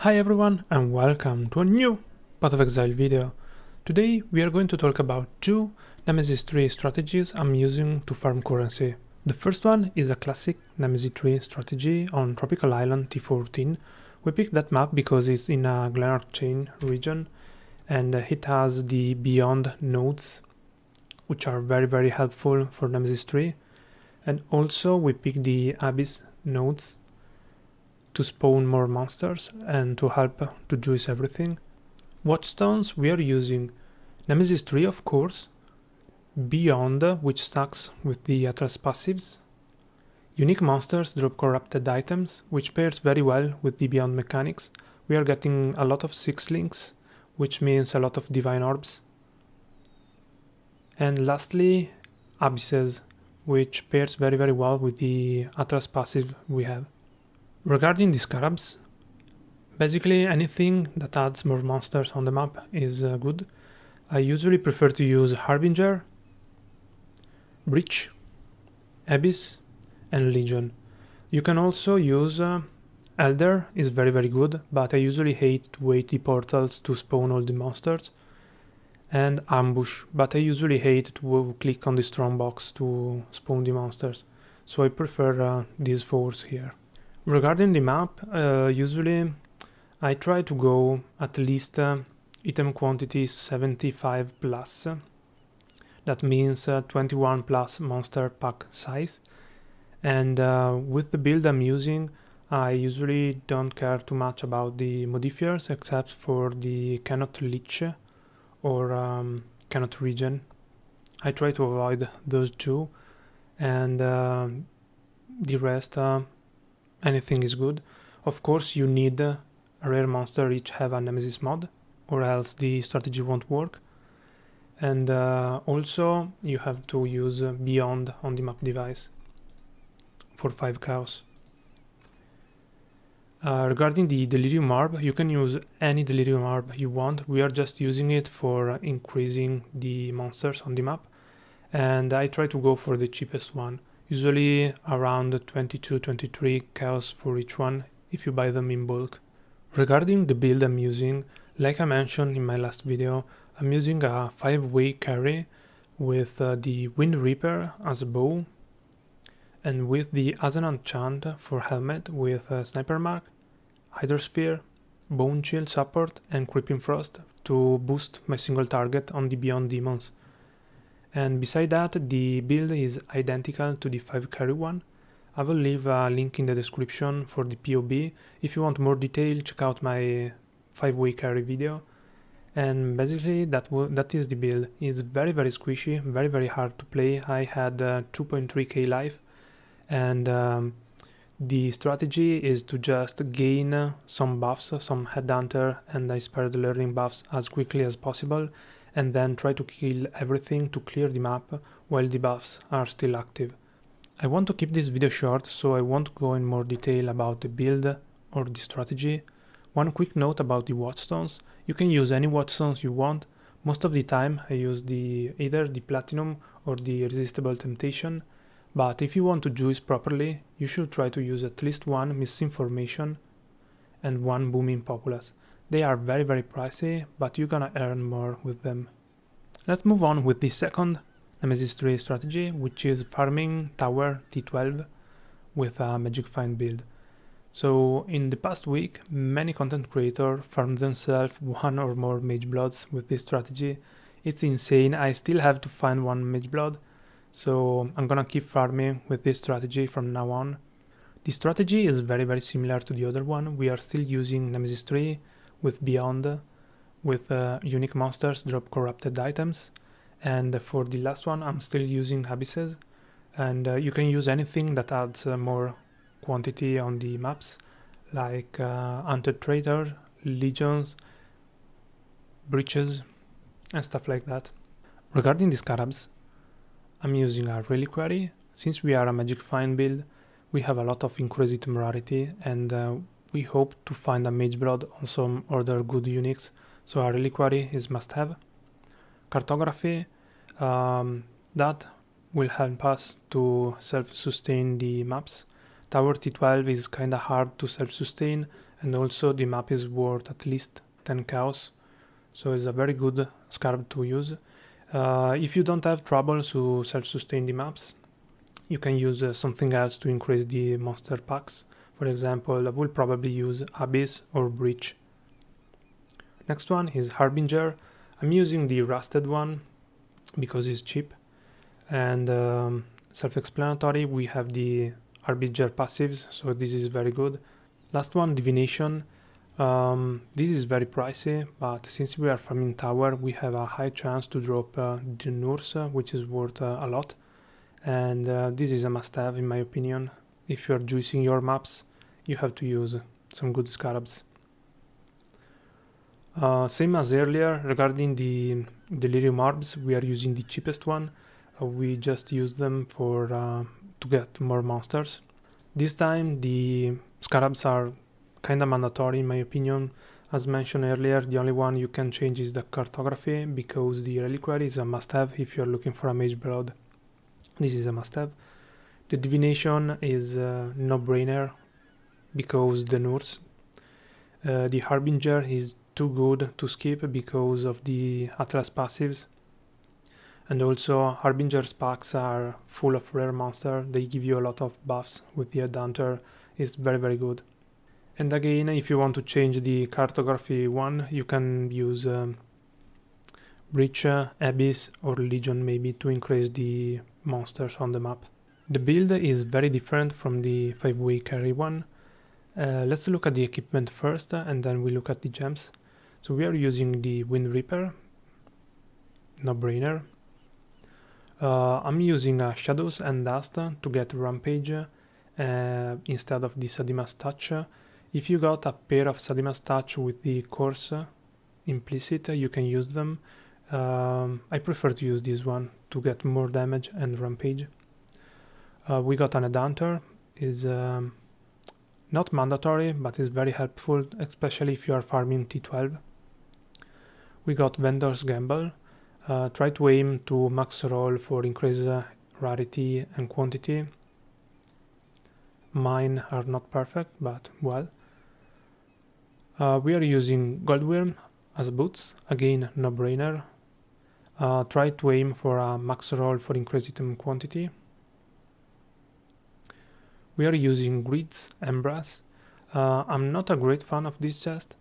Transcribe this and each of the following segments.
Hi everyone and welcome to a new Path of Exile video. Today we are going to talk about two Nemesis 3 strategies I'm using to farm currency. The first one is a classic Nemesis 3 strategy on Tropical Island T14. We picked that map because it's in a Glenark chain region and it has the Beyond nodes, which are very helpful for Nemesis 3. And also we picked the Abyss nodes to spawn more monsters and to help to juice everything. Watchstones, we are using Nemesis 3 of course, Beyond, which stacks with the Atlas passives. Unique monsters drop corrupted items, which pairs very well with the Beyond mechanics. We are getting a lot of 6 links, which means a lot of divine orbs. And lastly, Abysses, which pairs very well with the Atlas passive we have. Regarding the scarabs, basically anything that adds more monsters on the map is good. I usually prefer to use Harbinger, Breach, Abyss and Legion. You can also use Elder, is very good, but I usually hate to wait the portals to spawn all the monsters. And Ambush, but I usually hate to click on the strong box to spawn the monsters. So I prefer these 4 here. Regarding the map, usually I try to go at least item quantity 75 plus. That means 21 plus monster pack size. And with the build I'm using, I usually don't care too much about the modifiers except for the cannot leech or cannot regen. I try to avoid those two, and the rest anything is good. Of course you need a rare monster each have a Nemesis mod, or else the strategy won't work. And also you have to use Beyond on the map device for 5 chaos. Regarding the Delirium Orb, you can use any Delirium Orb you want. We are just using it for increasing the monsters on the map, and I try to go for the cheapest one. Usually around 22-23 chaos for each one if you buy them in bulk. Regarding the build I'm using, like I mentioned in my last video, I'm using a 5-way carry with the Wind Reaper as a bow and with the Azenant Chant for helmet with Sniper Mark, Hydrosphere, Bone Chill support and Creeping Frost to boost my single target on the Beyond demons. And beside that, the build is identical to the 5 carry one. I will leave a link in the description for the PoB. If you want more detail, check out my 5-way carry video. And basically that is the build. It's very squishy, very hard to play. I had 2.3k life, and the strategy is to just gain some buffs, some Headhunter and Inspired Learning buffs as quickly as possible, and then try to kill everything to clear the map while the buffs are still active. I want to keep this video short, so I won't go in more detail about the build or the strategy. One quick note about the watchstones: you can use any watchstones you want. Most of the time I use either the Platinum or the Irresistible Temptation, but if you want to juice properly, you should try to use at least one Misinformation and one Booming Populace. They are very pricey, but you're gonna earn more with them. Let's move on with the second Nemesis 3 strategy, which is farming Tower T12 with a Magic Find build. So in the past week, many content creators farmed themselves 1 or more Mage Bloods with this strategy. It's insane. I still have to find 1 Mage Blood, so I'm gonna keep farming with this strategy from now on. The strategy is very similar to the other one. We are still using Nemesis 3 with Beyond, with unique monsters drop corrupted items, and for the last one I'm still using Abysses, and you can use anything that adds more quantity on the maps, like Hunted Traitor, Legions, Breaches and stuff like that. Regarding the scarabs, I'm using a Reliquary. Since we are a Magic Find build, we have a lot of increased temporality, and we hope to find a Mage Blood on some other good uniques, so a Reliquary is must have. Cartography, that will help us to self-sustain the maps. Tower T12 is kinda hard to self-sustain, and also the map is worth at least 10 chaos, so it's a very good scarab to use. If you don't have trouble to self-sustain the maps, you can use something else to increase the monster packs. For example, I will probably use Abyss or Breach. Next one is Harbinger. I'm using the rusted one because it's cheap, and self-explanatory, we have the Harbinger passives, so this is very good. Last one, Divination. This is very pricey, but since we are farming tower, we have a high chance to drop the Nurse, which is worth a lot, and this is a must-have in my opinion. If you are juicing your maps, you have to use some good scarabs. Same as earlier, regarding the Delirium Orbs, we are using the cheapest one. We just use them for to get more monsters. This time the scarabs are kinda mandatory in my opinion. As mentioned earlier, the only one you can change is the cartography, because the reliquary is a must-have if you're looking for a mage blood. This is a must-have. The divination is a no-brainer because the nurse. The harbinger is too good to skip because of the Atlas passives, and also Harbinger's packs are full of rare monster. They give you a lot of buffs with the Headhunter. It's very good. And again, if you want to change the cartography one, you can use Breach, Abyss or Legion maybe to increase the monsters on the map. The build is very different from the 5-way carry one. Let's look at the equipment first, and then we look at the gems. So we are using the Wind Reaper, no brainer. I'm using Shadows and Dust to get Rampage instead of the Sadima's Touch. If you got a pair of Sadima's Touch with the Course implicit, you can use them. I prefer to use this one to get more damage and Rampage. We got an Headhunter, is not mandatory, but is very helpful, especially if you are farming T12. We got Vendor's Gamble. Try to aim to max roll for increased rarity and quantity. Mine are not perfect, but well. We are using Goldworm as boots, again no brainer. Try to aim for a max roll for increased item quantity. We are using Grids and Brass. I'm not a great fan of this chest,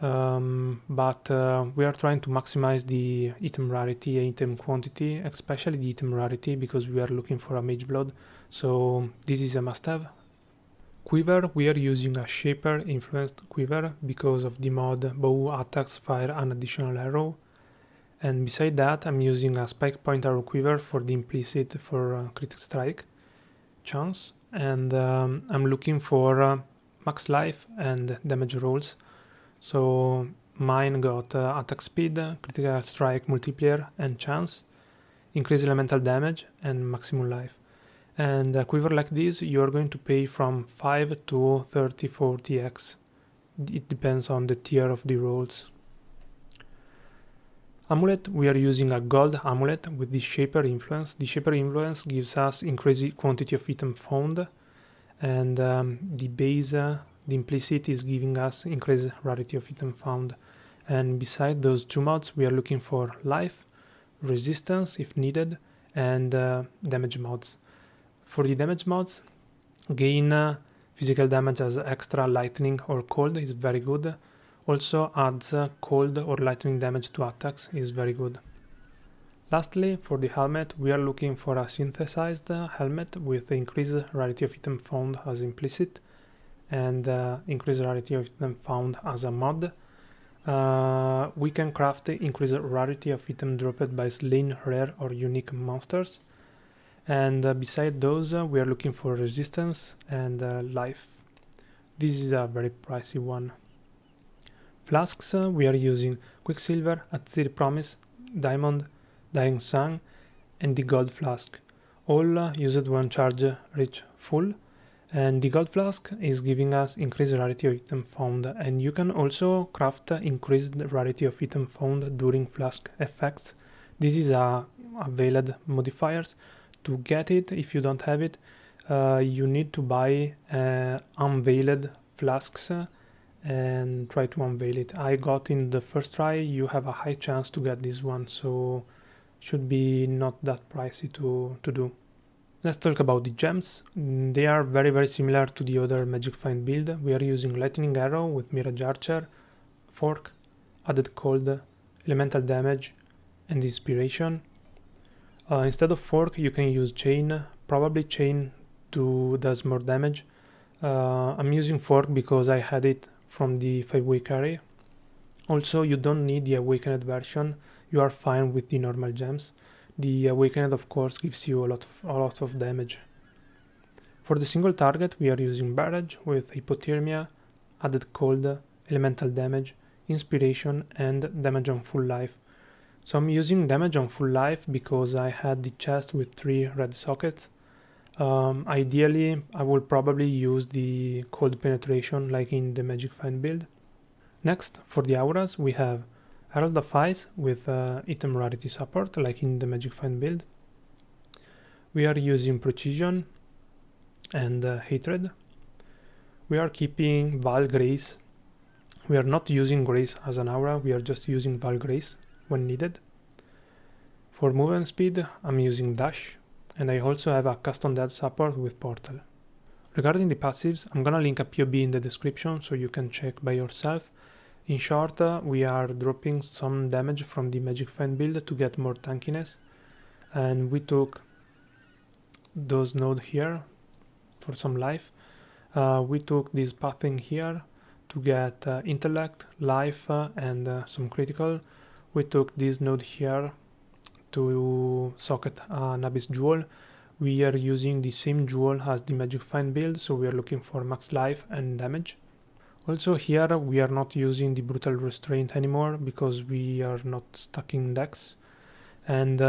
but we are trying to maximize the item rarity and item quantity, especially the item rarity, because we are looking for a mage blood, so this is a must-have. Quiver, we are using a Shaper influenced quiver because of the mod bow attacks fire an additional arrow, and beside that I'm using a spike point arrow quiver for the implicit for critical strike chance, and I'm looking for max life and damage rolls. So mine got attack speed, critical strike multiplier and chance, increase elemental damage and maximum life. And a quiver like this you are going to pay from 5 to 30-40x. It depends on the tier of the rolls. Amulet, we are using a gold amulet with the Shaper influence. The Shaper influence gives us increased quantity of item found, and the base, the implicit, is giving us increased rarity of item found. And beside those two mods, we are looking for life, resistance if needed, and damage mods. For the damage mods, gain physical damage as extra lightning or cold is very good. Also adds cold or lightning damage to attacks is very good. Lastly, for the helmet, we are looking for a synthesized helmet with increased rarity of item found as implicit and increased rarity of item found as a mod. We can craft increased rarity of item dropped by slain rare or unique monsters. And beside those, we are looking for resistance and life. This is a very pricey one. Flasks, we are using Quicksilver, Atzir Promise, Diamond, Dying Sun, and the Gold Flask. All used when charge reach full. And the Gold Flask is giving us increased rarity of item found, and you can also craft increased rarity of item found during flask effects. This is a veiled modifiers. To get it, if you don't have it, you need to buy unveiled flasks and try to unveil it. I got in the first try. You have a high chance to get this one, so should be not that pricey to do. Let's talk about the gems. They are very similar to the other Magic Find build. We are using Lightning Arrow with Mirage Archer, Fork, Added Cold, Elemental Damage, and Inspiration. Instead of Fork, you can use Chain. Probably Chain does more damage. I'm using Fork because I had it from the 5-way carry. Also, you don't need the Awakened version. You are fine with the normal gems. The Awakened, of course, gives you a lot of damage. For the single target, we are using Barrage with Hypothermia, Added Cold, Elemental Damage, Inspiration, and Damage on Full Life. So I'm using Damage on Full Life because I had the chest with 3 red sockets. Ideally, I will probably use the Cold Penetration like in the Magic Find build. Next, for the auras, we have Herald of Ice with item rarity support like in the Magic Find build. We are using Precision and Hatred. We are keeping Val Grace. We are not using Grace as an aura, we are just using Val Grace when needed. For movement speed, I'm using Dash, and I also have a custom dead support with Portal. Regarding the passives, I'm gonna link a PoB in the description so you can check by yourself. In short, we are dropping some damage from the Magic Find build to get more tankiness, and we took those nodes here for some life. We took this pathing here to get intellect, life, and some critical. We took this node here to socket an Abyss Jewel. We are using the same jewel as the Magic Find build, so we are looking for max life and damage. Also here we are not using the Brutal Restraint anymore because we are not stacking decks, and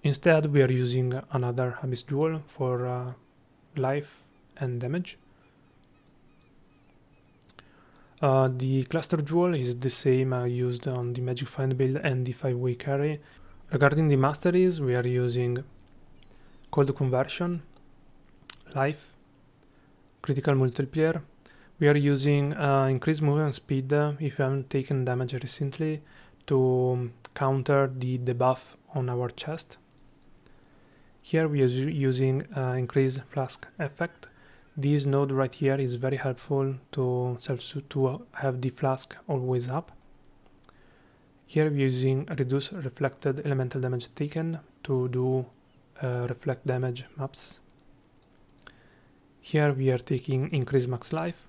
instead we are using another Abyss Jewel for life and damage. The Cluster Jewel is the same used on the Magic Find build and the 5-way carry. Regarding the masteries, we are using Cold Conversion, Life, Critical Multiplier. We are using increased movement speed if you haven't taken damage recently to counter the debuff on our chest. Here we are using increased flask effect. This node right here is very helpful to have the flask always up. Here we are using reduce reflected elemental damage taken to do reflect damage maps. Here we are taking increased max life.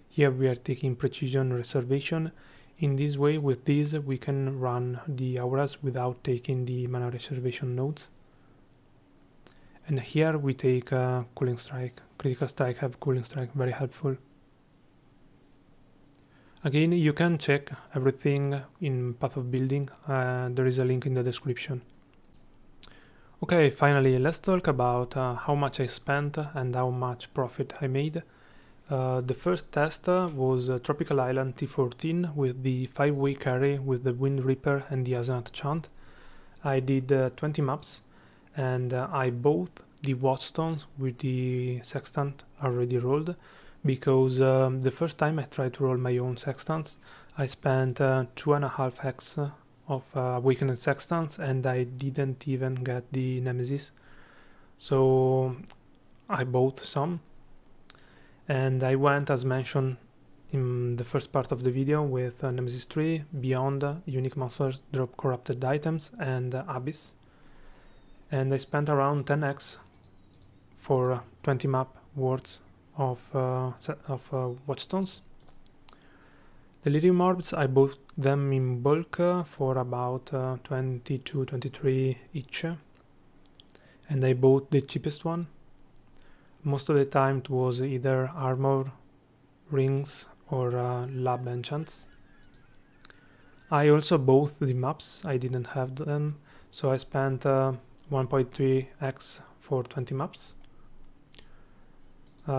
Here we are taking precision reservation. In this way, with this we can run the auras without taking the mana reservation nodes. And here we take Cooling Strike. Critical Strike have Cooling Strike, very helpful. Again, you can check everything in Path of Building, there is a link in the description. Okay, finally, let's talk about how much I spent and how much profit I made. The first test was Tropical Island T14 with the 5-way carry with the Wind Reaper and the Asenath Chant. I did 20 maps, and I bought the Watchstones with the Sextant already rolled, because the first time I tried to roll my own Sextants, I spent 2.5x of Awakened Sextants, and I didn't even get the Nemesis. So I bought some, and I went, as mentioned in the first part of the video, with Nemesis 3, Beyond, Unique Monsters Drop Corrupted Items, and Abyss. And I spent around 10x for 20 map worth of Watchstones. Delirium Orbs, I bought them in bulk for about 22-23 each, and I bought the cheapest one. Most of the time it was either armor, rings, or lab enchants. I also bought the maps, I didn't have them, so I spent 1.3x for 20 maps.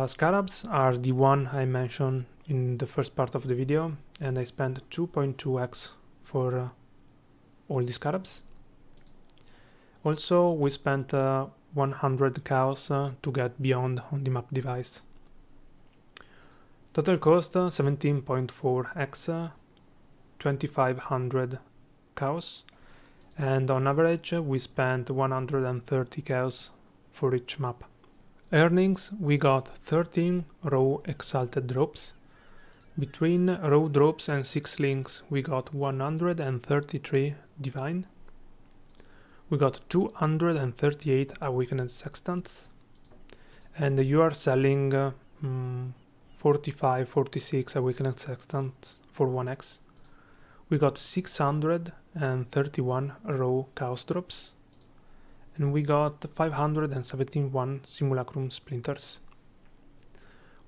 Scarabs are the one I mentioned in the first part of the video, and I spent 2.2x for all the Scarabs. Also, we spent 100 chaos to get Beyond on the map device. Total cost 17.4x, 2500 cows, and on average we spent 130 cows for each map. Earnings, we got 13 raw exalted drops. Between raw drops and 6 links we got 133 divine. We got 238 awakened sextants, and you are selling 45-46 awakened sextants for 1x. We got 631 raw chaos drops, and we got 571 simulacrum splinters.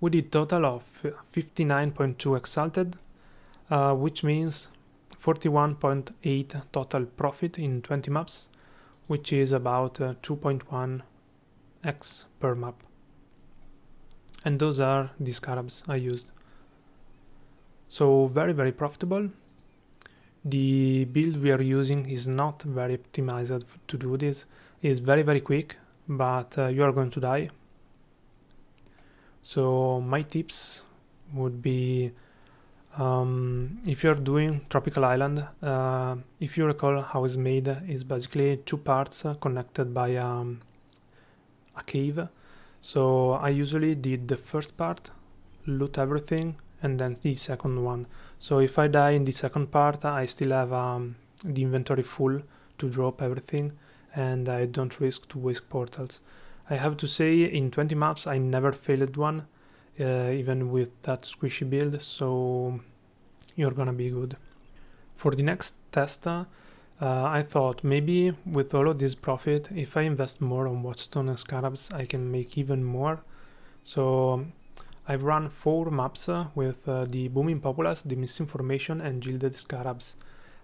We did total of 59.2 exalted, which means 41.8 total profit in 20 maps, which is about 2.1x per map. And those are the scarabs I used. So very profitable. The build we are using is not very optimized to do this. It's very quick, but you are going to die. So my tips would be, if you're doing Tropical Island, if you recall how it's made, it's basically two parts connected by a cave. So I usually did the first part, loot everything, and then the second one. So if I die in the second part, I still have the inventory full to drop everything, and I don't risk to waste portals. I have to say, in 20 maps I never failed one, even with that squishy build, so you're gonna be good. For the next test, I thought maybe with all of this profit, if I invest more on Watchstone and Scarabs, I can make even more. So I've run 4 maps with the Booming Populace, the Misinformation, and Gilded Scarabs.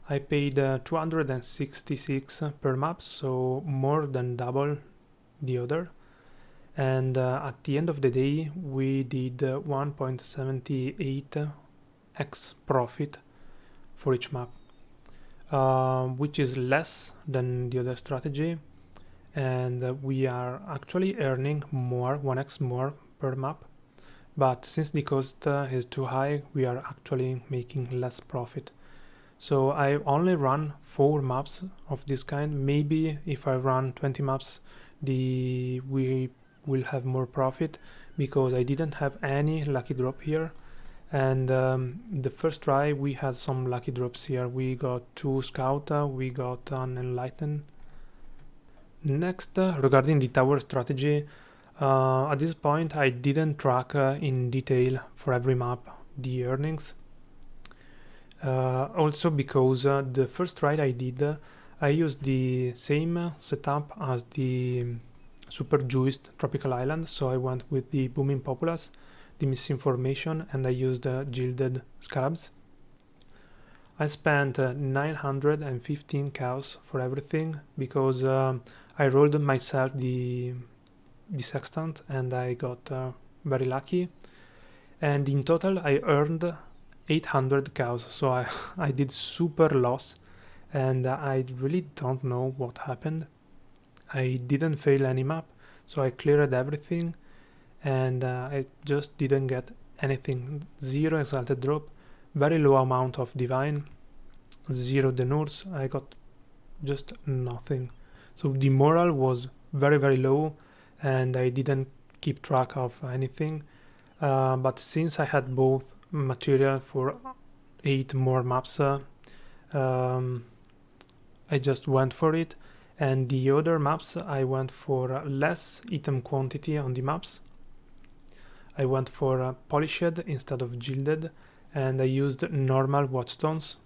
I paid 266 per map, so more than double the other. And at the end of the day, we did 1.78x profit for each map, which is less than the other strategy, and we are actually earning more, 1x more per map. But since the cost is too high, we are actually making less profit. So I only run 4 maps of this kind. Maybe if I run 20 maps, we will have more profit, because I didn't have any lucky drop here. And the first try we had some lucky drops here. We got 2 scout, we got an enlighten. Next, regarding the tower strategy, at this point I didn't track in detail for every map the earnings. Also because the first ride I did, I used the same setup as the super juiced Tropical Island, so I went with the Booming Populace, the Misinformation, and I used Gilded Scarabs. I spent 915 cows for everything, because I rolled myself the sextant and I got very lucky, and in total I earned 800 cows, so I did super loss, and I really don't know what happened. I didn't fail any map, so I cleared everything, and I just didn't get anything. 0 exalted drop, very low amount of divine, 0 denurs. I got just nothing. So the morale was very low, and I didn't keep track of anything. But since I had both material for 8 more maps, I just went for it. And the other maps I went for less item quantity on the maps. I went for polished instead of gilded, and I used normal watchstones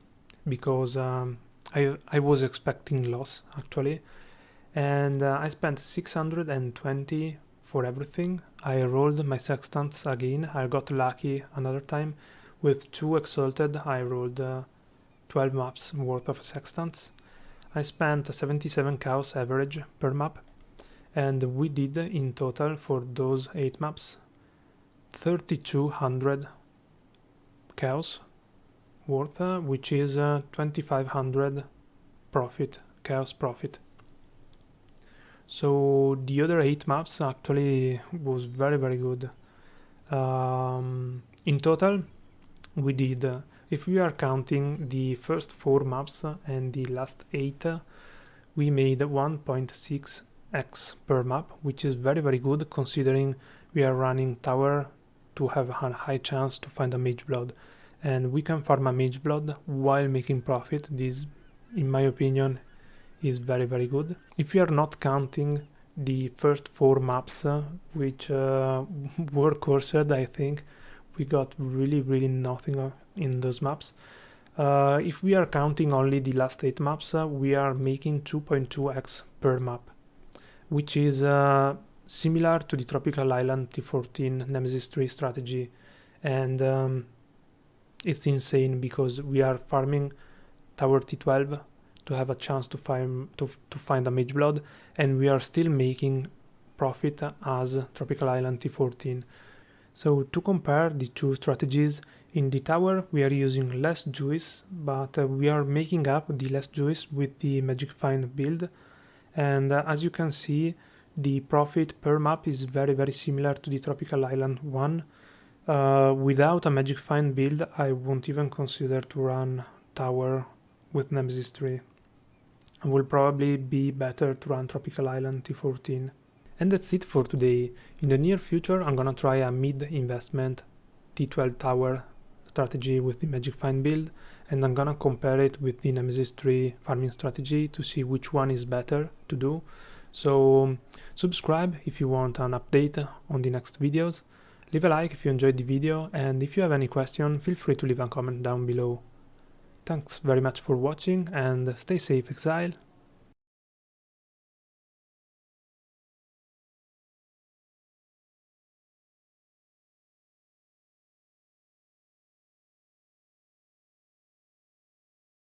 because I was expecting loss actually. And I spent 620 for everything. I rolled my sextants again. I got lucky another time. With 2 exalted I rolled 12 maps worth of sextants. I spent 77 cows average per map, and we did in total for those 8 maps 3200 cows worth, which is 2500 profit, chaos profit. So the other 8 maps actually was very good. In total, we did, if we are counting the first 4 maps and the last 8, we made 1.6x per map, which is very good considering we are running tower to have a high chance to find a mage blood, and we can farm a mage blood while making profit. This, in my opinion, is very good. If we are not counting the first 4 maps, which were cursed, I think we got really nothing in those maps. If we are counting only the last 8 maps, we are making 2.2x per map, which is similar to the Tropical Island T14 Nemesis 3 strategy, and it's insane because we are farming tower T12 to have a chance to find a mage blood, and we are still making profit as Tropical Island T14. So to compare the two strategies, in the tower we are using less juice, but we are making up the less juice with the Magic Find build, and as you can see, the profit per map is very similar to the Tropical Island one. Without a Magic Find build, I won't even consider to run tower with Nemesis 3. It will probably be better to run Tropical Island T14. And that's it for today. In the near future, I'm gonna try a mid-investment T12 tower strategy with the Magic Find build, and I'm gonna compare it with the Nemesis 3 farming strategy to see which one is better to do. So subscribe if you want an update on the next videos. Leave a like if you enjoyed the video, and if you have any question, feel free to leave a comment down below. Thanks very much for watching, and stay safe, Exile.